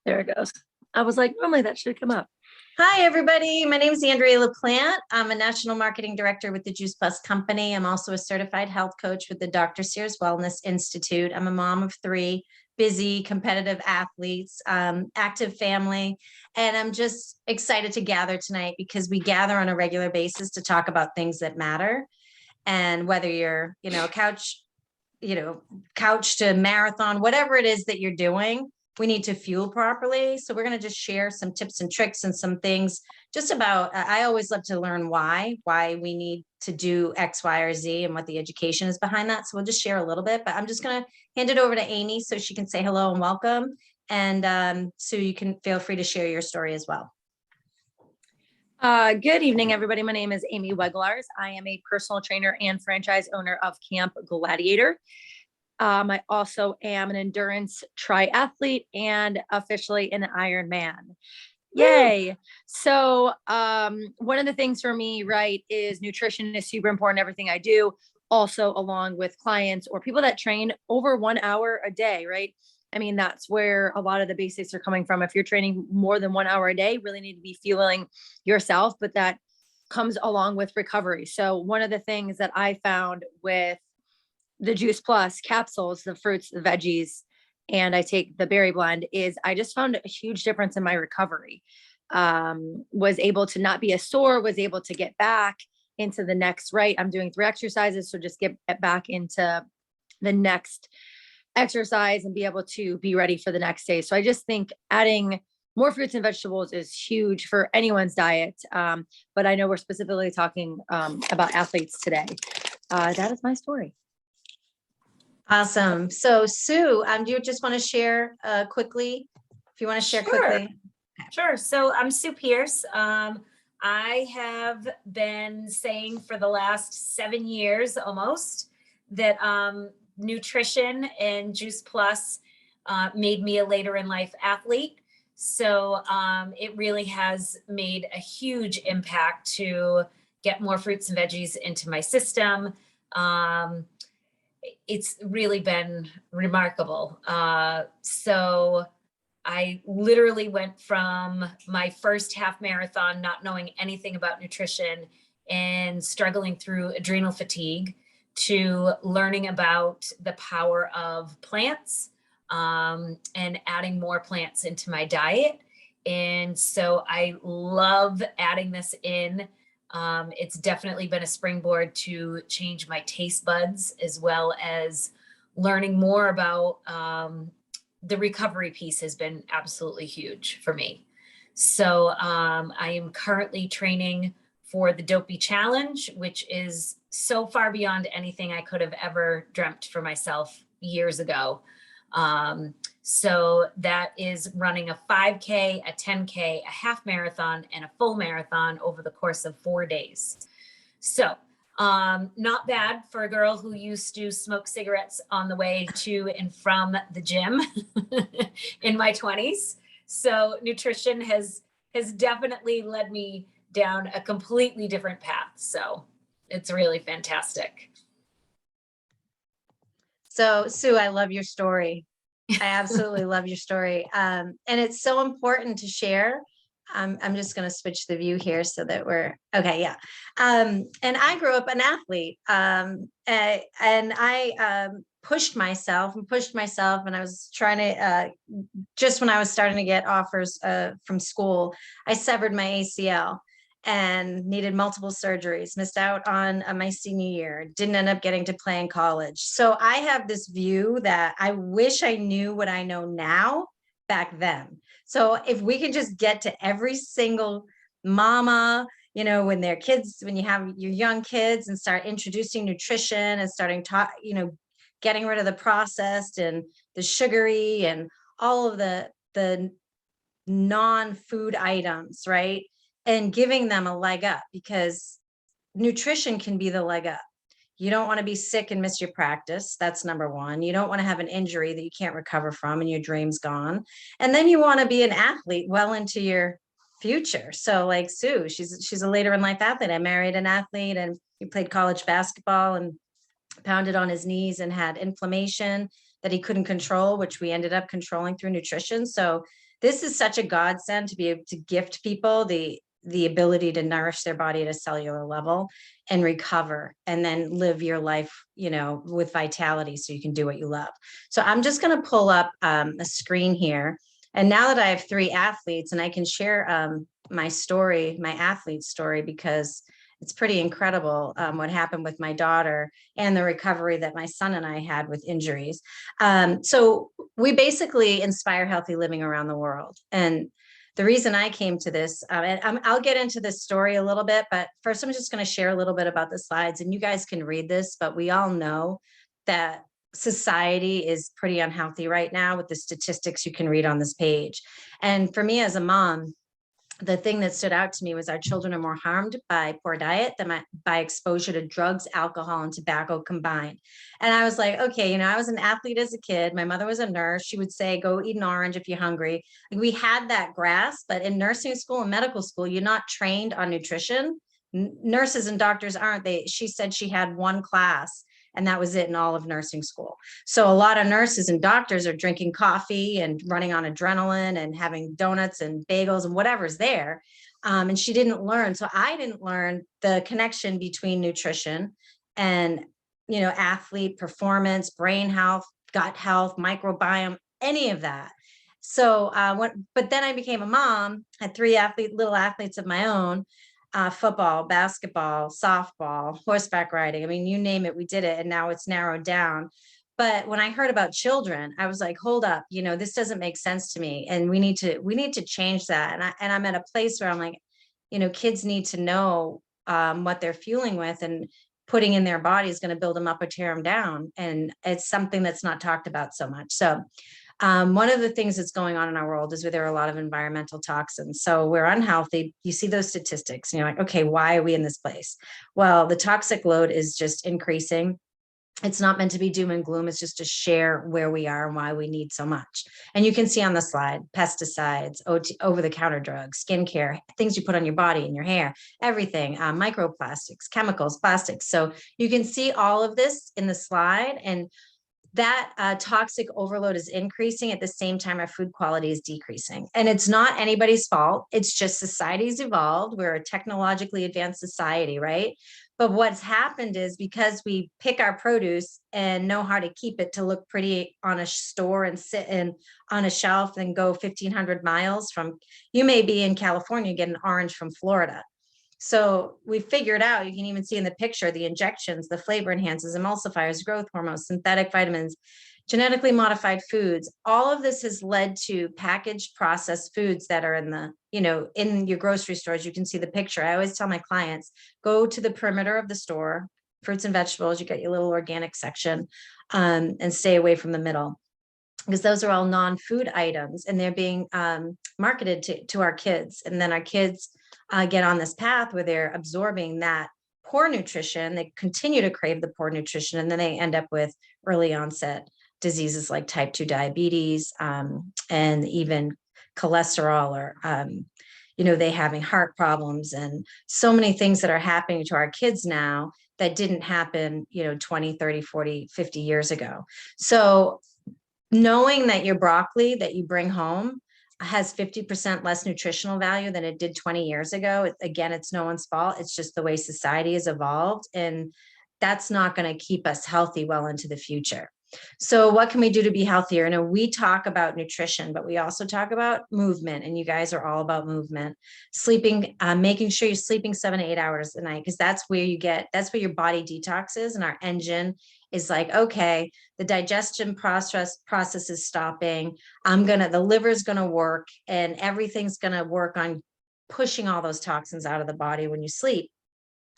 There it goes. I was like, normally that should come up. Hi, everybody. My name is Andrea Laplante. I'm a national marketing director with the Juiceplus company. I'm also a certified health coach with the Dr. Sears Wellness Institute. I'm a mom of 3 busy, competitive athletes, active family, and I'm just excited to gather tonight because we gather on a regular basis to talk about things that matter. And whether you're, couch to marathon, whatever it is that you're doing, we need to fuel properly. So we're going to just share some tips and tricks and some things just about, I always love to learn why we need to do X, Y, or Z and what the education is behind that. So we'll just share a little bit, but I'm just going to hand it over to Amy so she can say hello and welcome. And so you can feel free to share your story as well. Good evening, everybody. My name is Amy Weglars. I am a personal trainer and franchise owner of Camp Gladiator. I also am an endurance triathlete and officially an Ironman. Yay. So one of the things for me, right, is nutrition is super important, everything I do, also along with clients or people that train over 1 hour a day, right? I mean, that's where a lot of the basics are coming from. If you're training more than 1 hour a day, really need to be fueling yourself, but that comes along with recovery. So one of the things that I found with the Juiceplus capsules, the fruits, the veggies, and I take the berry blend is I just found a huge difference in my recovery. Was able to not be as sore, was able to get back into the next, right? I'm doing 3 exercises. So just get back into the next exercise and be able to be ready for the next day. So I just think adding more fruits and vegetables is huge for anyone's diet. But I know we're specifically talking about athletes today. That is my story. Awesome. So Sue, do you just want to share quickly? If you want to share quickly. Sure. So I'm Sue Pierce. I have been saying for the last 7 years almost that nutrition and Juiceplus made me a later in life athlete. So it really has made a huge impact to get more fruits and veggies into my system. It's really been remarkable. So I literally went from my first half marathon, not knowing anything about nutrition and struggling through adrenal fatigue, to learning about the power of plants and adding more plants into my diet. And so I love adding this in. It's definitely been a springboard to change my taste buds, as well as learning more about the recovery piece has been absolutely huge for me. So I am currently training for the Dopey Challenge, which is so far beyond anything I could have ever dreamt for myself years ago. So that is running a 5K, a 10K, a half marathon, and a full marathon over the course of 4 days. So not bad for a girl who used to smoke cigarettes on the way to and from the gym in my 20s. So nutrition has definitely led me down a completely different path. So it's really fantastic. So Sue, I love your story. I absolutely love your story. And it's so important to share. I'm just going to switch the view here so that we're okay. Yeah. And I grew up an athlete and I pushed myself and I was trying to, just when I was starting to get offers from school, I severed my ACL and needed multiple surgeries, missed out on my senior year, didn't end up getting to play in college. So I have this view that I wish I knew what I know now back then. So if we can just get to every single mama, when their kids, when you have your young kids and start introducing nutrition and starting getting rid of the processed and the sugary and all of the non-food items, right? And giving them a leg up, because nutrition can be the leg up. You don't want to be sick and miss your practice. That's number one. You don't want to have an injury that you can't recover from and your dream's gone. And then you want to be an athlete well into your future. So like Sue, she's a later in life athlete. I married an athlete and he played college basketball and pounded on his knees and had inflammation that he couldn't control, which we ended up controlling through nutrition. So this is such a godsend to be able to gift people the ability to nourish their body at a cellular level and recover, and then live your life, you know, with vitality, so you can do what you love. So I'm just going to pull up a screen here. And now that I have 3 athletes, and I can share my story, my athlete story, because it's pretty incredible what happened with my daughter and the recovery that my son and I had with injuries. So we basically inspire healthy living around the world. And the reason I came to this, and I'll get into this story a little bit, but first I'm just going to share a little bit about the slides, and you guys can read this, but we all know that society is pretty unhealthy right now with the statistics you can read on this page. And for me as a mom, the thing that stood out to me was our children are more harmed by poor diet than by exposure to drugs, alcohol, and tobacco combined. And I was like, okay, you know, I was an athlete as a kid. My mother was a nurse. She would say, go eat an orange if you're hungry. Like, we had that grasp, but in nursing school and medical school, you're not trained on nutrition. Nurses and doctors aren't. She said she had 1 class, and that was it in all of nursing school. So a lot of nurses and doctors are drinking coffee and running on adrenaline and having donuts and bagels and whatever's there. And she didn't learn. So I didn't learn the connection between nutrition and, you know, athlete performance, brain health, gut health, microbiome, any of that. So but then I became a mom, had 3 little athletes of my own. Football, basketball, softball, horseback riding. I mean, you name it, we did it. And now it's narrowed down. But when I heard about children, I was like, hold up, you know, this doesn't make sense to me. And we need to change that. And I'm at a place where I'm like, you know, kids need to know what they're fueling with, and putting in their body is going to build them up or tear them down. And it's something that's not talked about so much. So one of the things that's going on in our world is where there are a lot of environmental toxins. So we're unhealthy. You see those statistics and you're like, okay, why are we in this place? Well, the toxic load is just increasing. It's not meant to be doom and gloom. It's just to share where we are and why we need so much. And you can see on the slide, pesticides, over-the-counter drugs, skincare, things you put on your body and your hair, everything, microplastics, chemicals, plastics. So you can see all of this in the slide, and that toxic overload is increasing at the same time our food quality is decreasing. And it's not anybody's fault. It's just society's evolved. We're a technologically advanced society, right? But what's happened is, because we pick our produce and know how to keep it to look pretty on a store and sit on a shelf and go 1,500 miles from, you may be in California, get an orange from Florida. So we figured out, you can even see in the picture, the injections, the flavor enhancers, emulsifiers, growth hormones, synthetic vitamins, genetically modified foods. All of this has led to packaged processed foods that are in the, you know, in your grocery stores. You can see the picture. I always tell my clients, go to the perimeter of the store, fruits and vegetables, you got your little organic section, and stay away from the middle, because those are all non-food items, and they're being marketed to our kids. And then our kids get on this path where they're absorbing that poor nutrition. They continue to crave the poor nutrition, and then they end up with early onset diseases like type 2 diabetes, and even cholesterol, or you know, they having heart problems, and so many things that are happening to our kids now that didn't happen, you know, 20, 30, 40, 50 years ago. So knowing that your broccoli that you bring home has 50% less nutritional value than it did 20 years ago. Again, it's no one's fault. It's just the way society has evolved, and that's not going to keep us healthy well into the future. So what can we do to be healthier? You know, we talk about nutrition, but we also talk about movement, and you guys are all about movement, sleeping, making sure you're sleeping 7 to 8 hours a night, because that's where your body detoxes, and our engine is like, okay, the digestion process is stopping. The liver's going to work, and everything's going to work on pushing all those toxins out of the body when you sleep.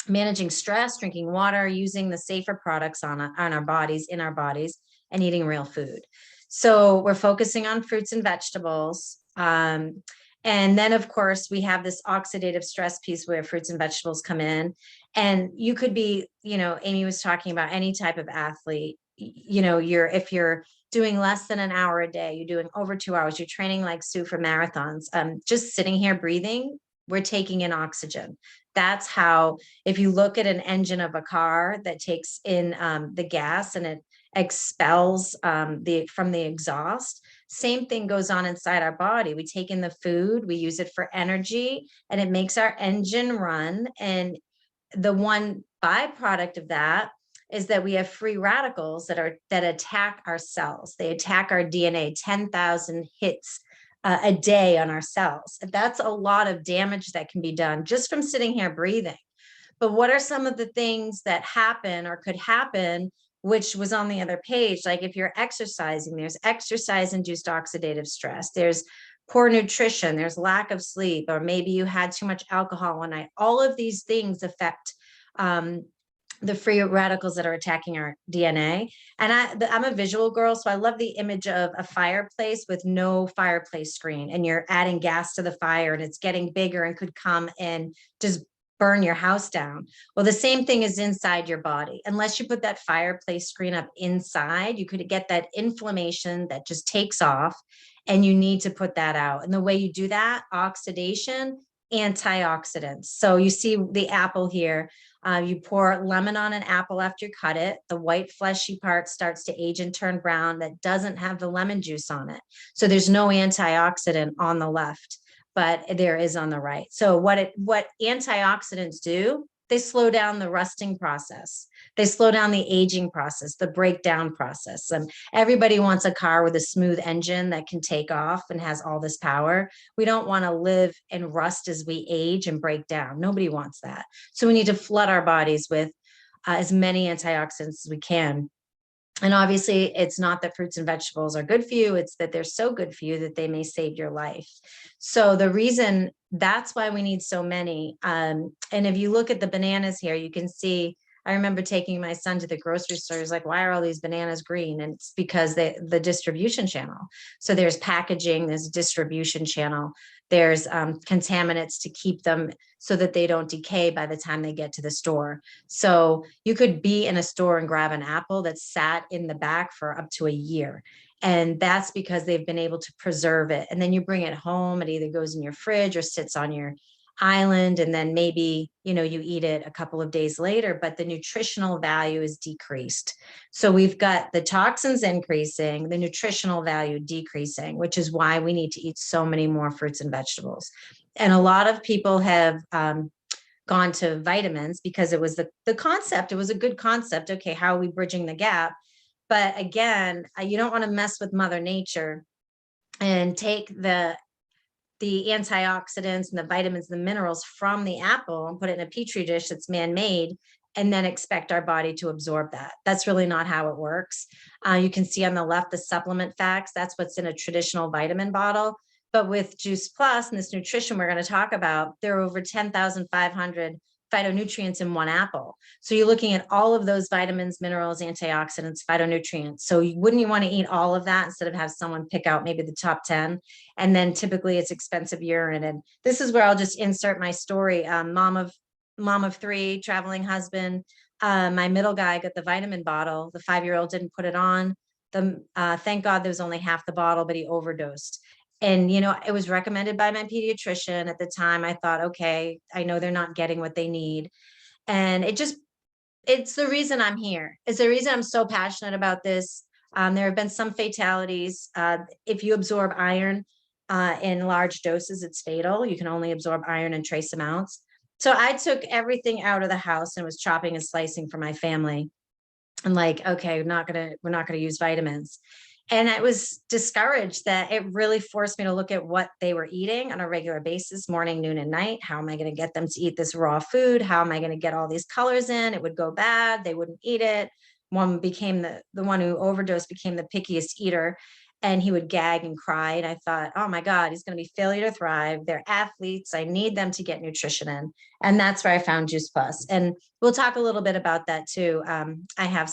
Managing stress, drinking water, using the safer products on our bodies, in our bodies, and eating real food. So we're focusing on fruits and vegetables. And then, of course, we have this oxidative stress piece where fruits and vegetables come in. And you could be, you know, Amy was talking about any type of athlete, you know, if you're doing less than an hour a day, you're doing over 2 hours, you're training like Sue for marathons, just sitting here breathing, we're taking in oxygen. That's how, if you look at an engine of a car that takes in the gas and it expels from the exhaust, Same thing goes on inside our body. We take in the food, we use it for energy, and it makes our engine run. And the one byproduct of that is that we have free radicals that attack our cells. They attack our DNA, 10,000 hits a day on our cells. That's a lot of damage that can be done just from sitting here breathing. But what are some of the things that happen or could happen, which was on the other page? Like if you're exercising, there's exercise-induced oxidative stress. There's poor nutrition, there's lack of sleep, or maybe you had too much alcohol one night. All of these things affect the free radicals that are attacking our DNA. And I'm a visual girl, so I love the image of a fireplace with no fireplace screen, and you're adding gas to the fire and it's getting bigger and could come and just burn your house down. Well, the same thing is inside your body. Unless you put that fireplace screen up inside, you could get that inflammation that just takes off, and you need to put that out. And the way you do that, oxidation, antioxidants. So you see the apple here. You pour lemon on an apple after you cut it. The white fleshy part starts to age and turn brown. That doesn't have the lemon juice on it. So there's no antioxidant on the left, but there is on the right. So what antioxidants do, they slow down the rusting process. They slow down the aging process, the breakdown process. And everybody wants a car with a smooth engine that can take off and has all this power. We don't want to live and rust as we age and break down. Nobody wants that. So we need to flood our bodies with as many antioxidants as we can. And obviously, it's not that fruits and vegetables are good for you. It's that they're so good for you that they may save your life. So the reason, that's why we need so many. And if you look at the bananas here, you can see, I remember taking my son to the grocery store. He's like, why are all these bananas green? And it's because the distribution channel. So there's packaging, there's a distribution channel. There's contaminants to keep them so that they don't decay by the time they get to the store. So you could be in a store and grab an apple that's sat in the back for up to a year. And that's because they've been able to preserve it. And then you bring it home, it either goes in your fridge or sits on your island, and then maybe, you eat it a couple of days later, but the nutritional value is decreased. So we've got the toxins increasing, the nutritional value decreasing, which is why we need to eat so many more fruits and vegetables. And a lot of people have gone to vitamins because it was the concept. It was a good concept. Okay, how are we bridging the gap? But again, you don't want to mess with Mother Nature and take the antioxidants and the vitamins, the minerals from the apple and put it in a petri dish that's man-made, and then expect our body to absorb that. That's really not how it works. You can see on the left, the supplement facts. That's what's in a traditional vitamin bottle. But with Juiceplus and this nutrition we're going to talk about, there are over 10,500 phytonutrients in one apple. So you're looking at all of those vitamins, minerals, antioxidants, phytonutrients. So wouldn't you want to eat all of that instead of have someone pick out maybe the top 10? And then typically it's expensive urine. And this is where I'll just insert my story. Mom of 3, traveling husband. My middle guy got the vitamin bottle. The 5-year-old didn't put it on. Thank God there was only half the bottle, but he overdosed. And, it was recommended by my pediatrician at the time. I thought, okay, I know they're not getting what they need. And it's the reason I'm here. It's the reason I'm so passionate about this. There have been some fatalities. If you absorb iron in large doses, it's fatal. You can only absorb iron in trace amounts. So I took everything out of the house and was chopping and slicing for my family. I'm like, okay, we're not gonna use vitamins. And I was discouraged that it really forced me to look at what they were eating on a regular basis, morning, noon, and night. How am I going to get them to eat this raw food? How am I going to get all these colors in? It would go bad. They wouldn't eat it. One became the one who overdosed became the pickiest eater, and he would gag and cry. And I thought, oh my God, he's going to be failure to thrive. They're athletes. I need them to get nutrition in. And that's where I found Juiceplus. And we'll talk a little bit about that too. I have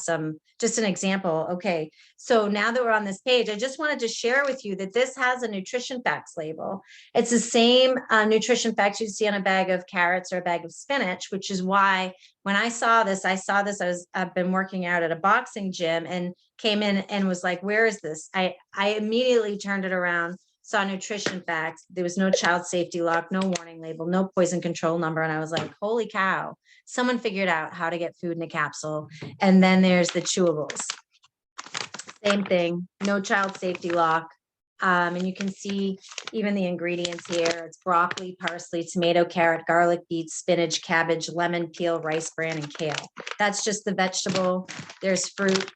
just an example. Okay. So now that we're on this page, I just wanted to share with you that this has a nutrition facts label. It's the same nutrition facts you see on a bag of carrots or a bag of spinach, which is why when I saw this, I've been working out at a boxing gym and came in and was like, where is this? I immediately turned it around, saw nutrition facts. There was no child safety lock, no warning label, no poison control number. And I was like, holy cow, someone figured out how to get food in a capsule. And then there's the chewables. Same thing, no child safety lock, And you can see even the ingredients here. It's broccoli, parsley, tomato, carrot, garlic, beets, spinach, cabbage, lemon peel, rice bran, and kale. That's just the vegetable. There's fruit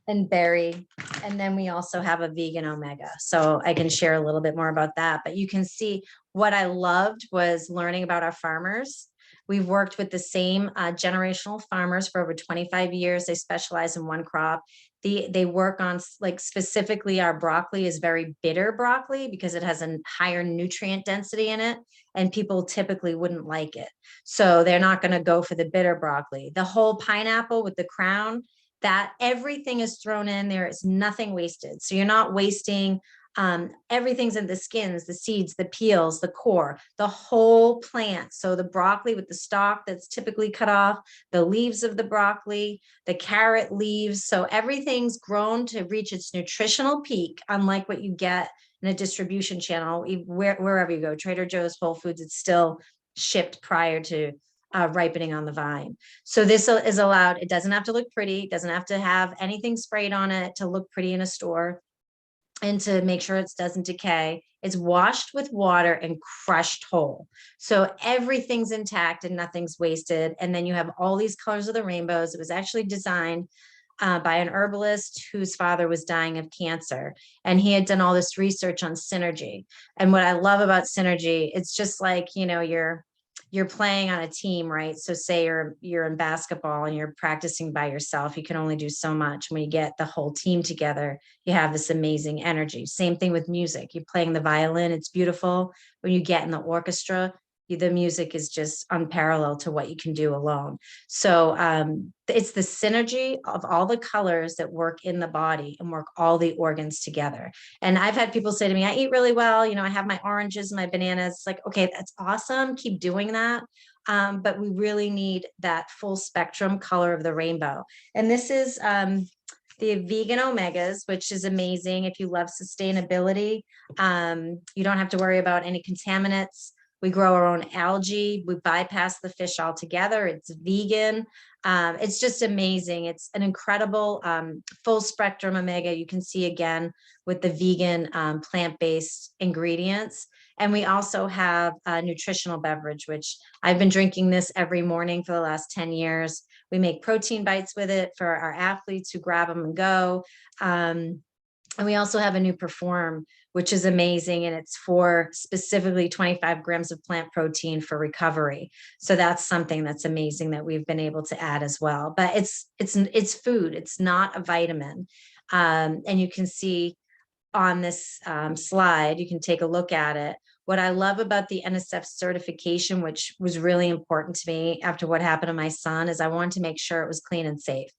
and berry. And then we also have a vegan omega. So I can share a little bit more about that. But you can see what I loved was learning about our farmers. We've worked with the same generational farmers for over 25 years. They specialize in one crop. They work on, like, specifically our broccoli is very bitter broccoli because it has a higher nutrient density in it, and people typically wouldn't like it. So they're not going to go for the bitter broccoli. The whole pineapple with the crown, that everything is thrown in there. Is nothing wasted. So you're not wasting, everything's in the skins, the seeds, the peels, the core, the whole plant. So the broccoli with the stalk that's typically cut off, the leaves of the broccoli, the carrot leaves. So everything's grown to reach its nutritional peak, unlike what you get in a distribution channel, wherever you go, Trader Joe's, Whole Foods, it's still shipped prior to ripening on the vine. So this is allowed. It doesn't have to look pretty. It doesn't have to have anything sprayed on it to look pretty in a store, and to make sure it doesn't decay. It's washed with water and crushed whole. So everything's intact and nothing's wasted. And then you have all these colors of the rainbows. It was actually designed by an herbalist whose father was dying of cancer. And he had done all this research on synergy. And what I love about synergy, it's just like, you're playing on a team, right? So say you're in basketball and you're practicing by yourself, you can only do so much. When you get the whole team together, you have this amazing energy. Same thing with music. You're playing the violin, it's beautiful. When you get in the orchestra, the music is just unparalleled to what you can do alone. So it's the synergy of all the colors that work in the body and work all the organs together. And I've had people say to me, I eat really well. I have my oranges, my bananas. It's like, okay, that's awesome. Keep doing that. But we really need that full spectrum color of the rainbow. And this is the vegan omegas, which is amazing. If you love sustainability, you don't have to worry about any contaminants. We grow our own algae. We bypass the fish altogether. It's vegan. It's just amazing. It's an incredible full spectrum omega. You can see again with the vegan plant-based ingredients. And we also have a nutritional beverage, which I've been drinking this every morning for the last 10 years. We make protein bites with it for our athletes who grab them and go. And we also have a new Perform, which is amazing. And it's for specifically 25 grams of plant protein for recovery. So that's something that's amazing that we've been able to add as well. But it's food. It's not a vitamin. And you can see on this slide, you can take a look at it. What I love about the NSF certification, which was really important to me after what happened to my son, is I wanted to make sure it was clean and safe.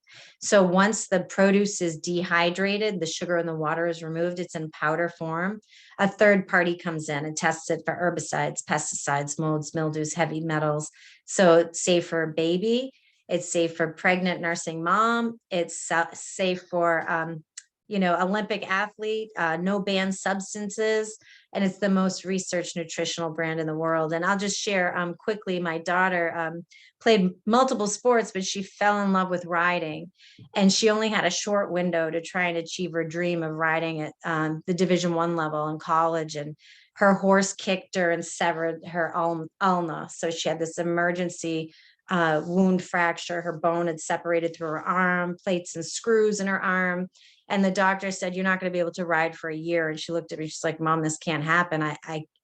So once the produce is dehydrated, the sugar in the water is removed, it's in powder form. A third party comes in and tests it for herbicides, pesticides, molds, mildews, heavy metals. So it's safe for a baby. It's safe for pregnant nursing mom. It's safe for Olympic athlete, no banned substances, and it's the most researched nutritional brand in the world. And I'll just share quickly, my daughter played multiple sports, but she fell in love with riding. And she only had a short window to try and achieve her dream of riding at the Division I level in college. And her horse kicked her and severed her ulna. So she had this emergency wound fracture. Her bone had separated through her arm, plates and screws in her arm. And the doctor said, you're not going to be able to ride for a year. And she looked at me, she's like, Mom, this can't happen.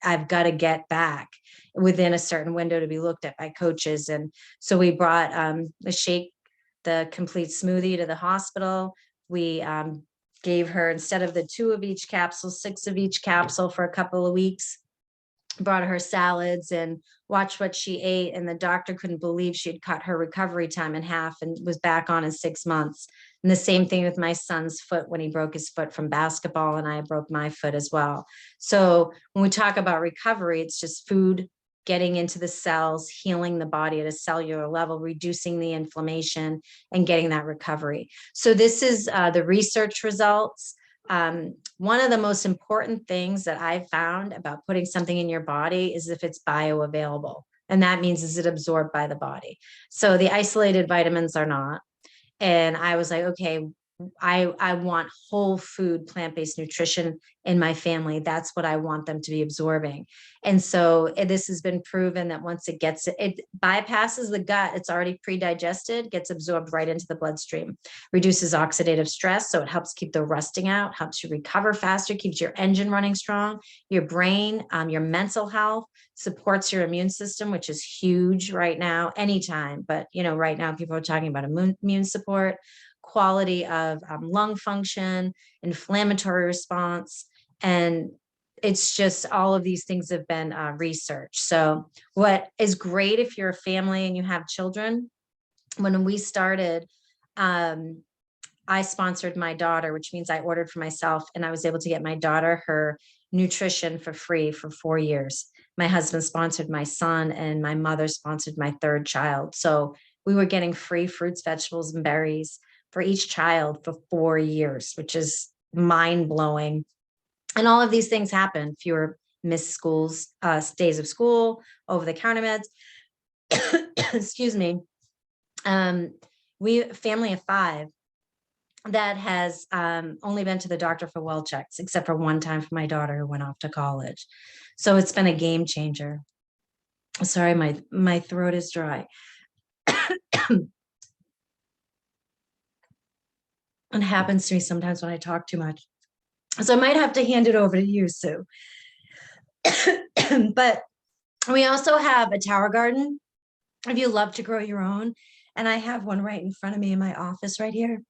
I've got to get back within a certain window to be looked at by coaches. And so we brought the complete smoothie to the hospital. We gave her, instead of the 2 of each capsule, 6 of each capsule for a couple of weeks. Brought her salads and watched what she ate. And the doctor couldn't believe she'd cut her recovery time in half and was back on in 6 months. And the same thing with my son's foot when he broke his foot from basketball, and I broke my foot as well. So when we talk about recovery, it's just food getting into the cells, healing the body at a cellular level, reducing the inflammation and getting that recovery. So this is the research results. One of the most important things that I've found about putting something in your body is if it's bioavailable. And that means, is it absorbed by the body? So the isolated vitamins are not. And I was like, okay, I want whole food, plant-based nutrition in my family. That's what I want them to be absorbing. And so this has been proven that once it gets, it bypasses the gut, it's already pre-digested, gets absorbed right into the bloodstream, reduces oxidative stress. So it helps keep the rusting out, helps you recover faster, keeps your engine running strong, your brain, your mental health, supports your immune system, which is huge right now, anytime. But, right now people are talking about immune support, quality of lung function, inflammatory response. And it's just all of these things have been researched. So what is great if you're a family and you have children, when we started, I sponsored my daughter, which means I ordered for myself, and I was able to get my daughter her nutrition for free for 4 years. My husband sponsored my son, and my mother sponsored my third child. So we were getting free fruits, vegetables, and berries for each child for 4 years, which is mind blowing. And all of these things happen. Fewer missed days of school, over the counter meds. Excuse me. We family of 5 that has only been to the doctor for well checks, except for one time for my daughter who went off to college. So it's been a game changer. Sorry, my throat is dry. It happens to me sometimes when I talk too much. So I might have to hand it over to you, Sue. But we also have a tower garden if you love to grow your own. And I have one right in front of me in my office right here.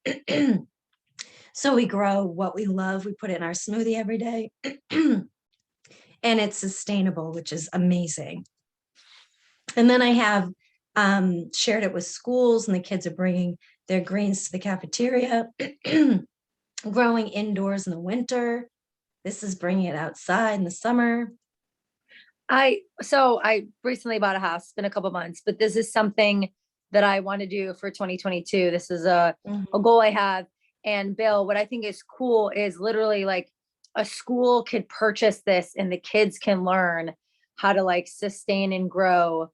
So we grow what we love. We put it in our smoothie every day. And it's sustainable, which is amazing. And then I have shared it with schools, and the kids are bringing their greens to the cafeteria, growing indoors in the winter. This is bringing it outside in the summer. So I recently bought a house. It's been a couple months, but this is something that I want to do for 2022. This is a goal I have. And Bill, what I think is cool is literally like a school could purchase this and the kids can learn how to like sustain and grow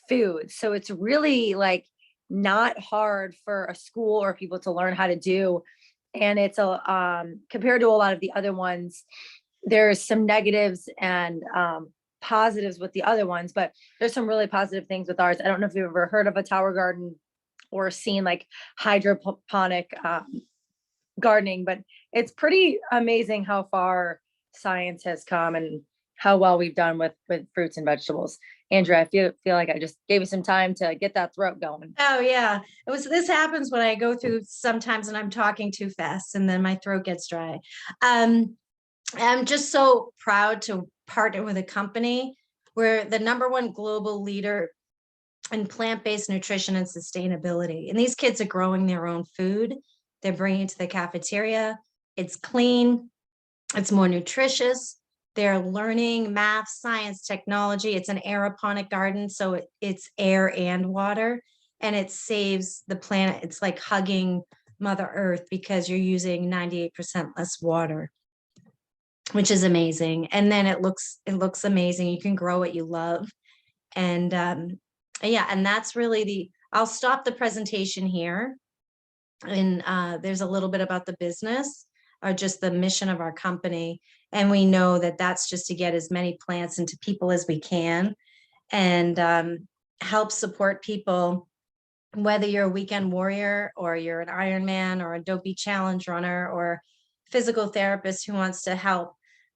food. So it's really like not hard for a school or people to learn how to do. And it's compared to a lot of the other ones, there's some negatives and positives with the other ones, but there's some really positive things with ours. I don't know if you've ever heard of a tower garden or seen like hydroponic gardening, but it's pretty amazing how far science has come and how well we've done with fruits and vegetables. Andrea, I feel like I just gave you some time to get that throat going. Oh yeah. This happens when I go through sometimes and I'm talking too fast and then my throat gets dry. I'm just so proud to partner with a company. We're the #1 global leader in plant-based nutrition and sustainability. And these kids are growing their own food. They're bringing it to the cafeteria. It's clean. It's more nutritious. They're learning math, science, technology. It's an aeroponic garden, so it's air and water, and it saves the planet. It's like hugging Mother Earth because you're using 98% less water, which is amazing. And then it looks amazing. You can grow what you love. And yeah, and that's really I'll stop the presentation here. And there's a little bit about the business or just the mission of our company. And we know that that's just to get as many plants into people as we can and help support people, whether you're a weekend warrior or you're an Ironman or a Dopey Challenge runner or physical therapist who wants to help,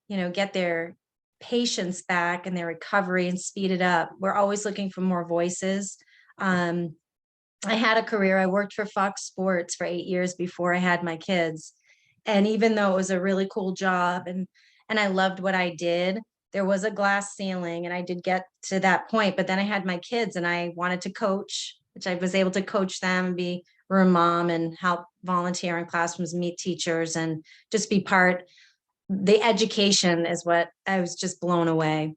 get their patients back and their recovery and speed it up. We're always looking for more voices. I had a career. I worked for Fox Sports for 8 years before I had my kids. And even though it was a really cool job and I loved what I did, there was a glass ceiling and I did get to that point. But then I had my kids and I wanted to coach, which I was able to coach them and be a mom and help volunteer in classrooms, meet teachers and just be part. The education is what I was just blown away.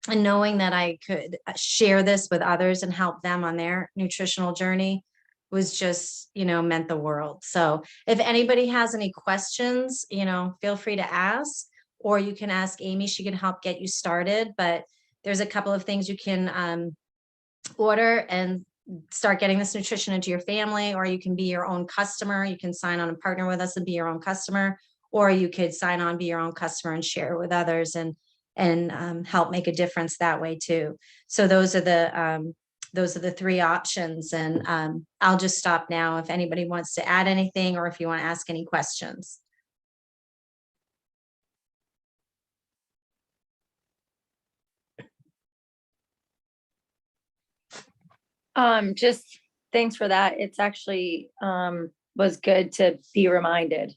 And knowing that I could share this with others and help them on their nutritional journey was just, meant the world. So if anybody has any questions, feel free to ask, or you can ask Amy. She can help get you started. But there's a couple of things you can order, and start getting this nutrition into your family, or you can be your own customer. You can sign on and partner with us and be your own customer, or you could sign on, be your own customer and share it with others and help make a difference that way too. So those are the three options. And I'll just stop now if anybody wants to add anything, or if you want to ask any questions. Just thanks for that. It's actually was good to be reminded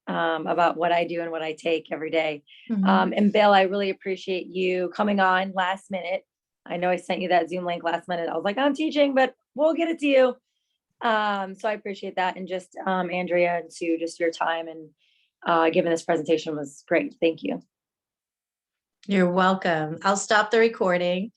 about what I do and what I take every day. And Bill, I really appreciate you coming on last minute. I know I sent you that Zoom link last minute. I was like, I'm teaching, but we'll get it to you. So I appreciate that. And just Andrea and Sue, just your time and giving this presentation was great. Thank you. You're welcome. I'll stop the recording.